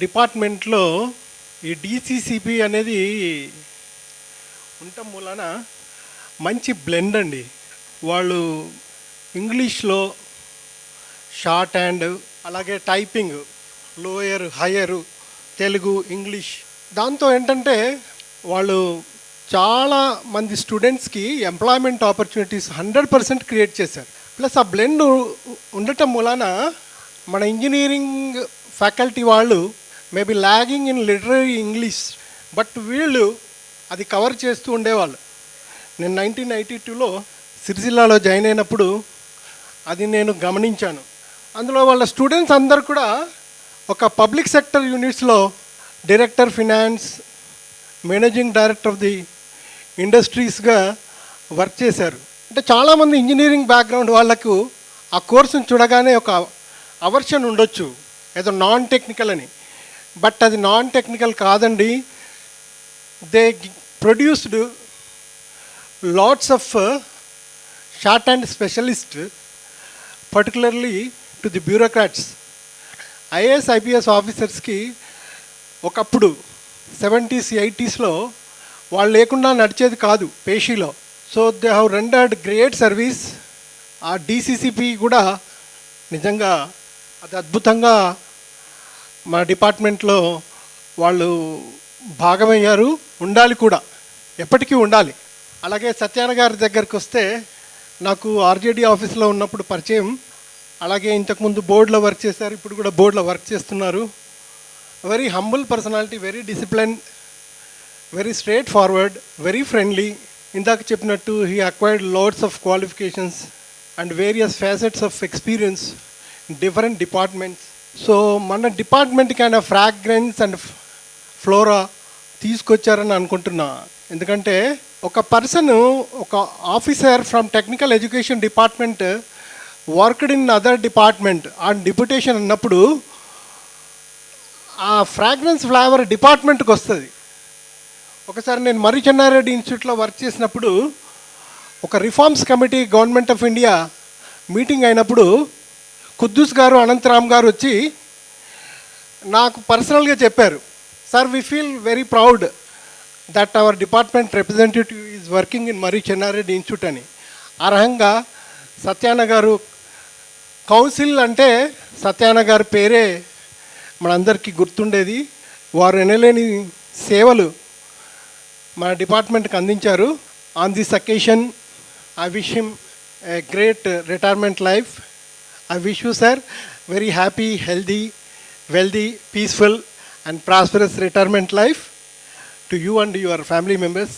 డిపార్ట్మెంట్లో ఈ డీసీసీపీ అనేది ఉండటం మూలన మంచి బ్లెండ్ అండి. వాళ్ళు ఇంగ్లీష్లో షార్ట్ హ్యాండ్, అలాగే టైపింగ్ లోయర్ హయ్యరు, తెలుగు ఇంగ్లీష్. దాంతో ఏంటంటే వాళ్ళు చాలా మంది స్టూడెంట్స్కి ఎంప్లాయ్మెంట్ ఆపర్చునిటీస్ 100% క్రియేట్ చేశారు. ప్లస్ ఆ బ్లెండ్ ఉండటం మూలన మన ఇంజనీరింగ్ ఫ్యాకల్టీ వాళ్ళు maybe lagging in literary English, but వీళ్ళు అది కవర్ చేస్తూ ఉండేవాళ్ళు. నేను 1992లో సిరిసిల్లాలో జాయిన్ అయినప్పుడు అది నేను గమనించాను. అందులో వాళ్ళ స్టూడెంట్స్ అందరు కూడా ఒక పబ్లిక్ సెక్టర్ యూనిట్స్లో director finance, managing director of the ఇండస్ట్రీస్గా వర్క్ చేశారు. అంటే చాలామంది ఇంజనీరింగ్ బ్యాక్గ్రౌండ్ వాళ్ళకు ఆ కోర్సును చూడగానే ఒక అవర్షన్ ఉండొచ్చు, ఏదో నాన్ టెక్నికల్ అని. బట్ అది నాన్ టెక్నికల్ కాదండి. They produced lots of short hand specialist, particularly to the bureaucrats. IAS IPS ఆఫీసర్స్కి ఒకప్పుడు 70s 80sలో వాళ్ళు లేకుండా నడిచేది కాదు పేషీలో. So they have rendered great service. ఆ డీసీసీపీ కూడా నిజంగా అది అద్భుతంగా మా డిపార్ట్మెంట్లో వాళ్ళు భాగమయ్యారు, ఉండాలి కూడా, ఎప్పటికీ ఉండాలి. అలాగే సత్యాన గారి దగ్గరికి వస్తే నాకు ఆర్జేడీ ఆఫీస్లో ఉన్నప్పుడు పరిచయం. అలాగే ఇంతకుముందు బోర్డులో వర్క్ చేశారు, ఇప్పుడు కూడా బోర్డులో వర్క్ చేస్తున్నారు. Very humble personality, very discipline, very straight forward, very friendly. ఇందాక చెప్పినట్టు he acquired lots of qualifications and various facets of experience in different departments. So మన డిపార్ట్మెంట్కి ఆయన ఫ్రాగ్రెన్స్ అండ్ ఫ్లోరా తీసుకొచ్చారని అనుకుంటున్నా. ఎందుకంటే ఒక పర్సన్, ఒక officer from technical education department worked in other department on deputation అన్నప్పుడు ఆ ఫ్రాగ్రెన్స్ ఫ్లేవర్ డిపార్ట్మెంట్కి వస్తుంది. ఒకసారి నేను మర్రి చెన్నారెడ్డి ఇన్స్టిట్యూట్లో వర్క్ చేసినప్పుడు ఒక reforms committee government of India meeting అయినప్పుడు కుద్దూస్ గారు, అనంతరామ్ గారు వచ్చి నాకు పర్సనల్గా చెప్పారు, sir we feel very proud that our department representative is working in Marri Chennareddy institute అని. ఆ రకంగా సత్యాన గారు కౌన్సిల్ అంటే సత్యాన గారి పేరే మనందరికీ గుర్తుండేది. వారు ఎనలేని సేవలు మన డిపార్ట్మెంట్కి అందించారు. On this occasion I wish him a great retirement life. I wish you sir very happy, healthy, wealthy, peaceful and prosperous retirement life to you and your family members.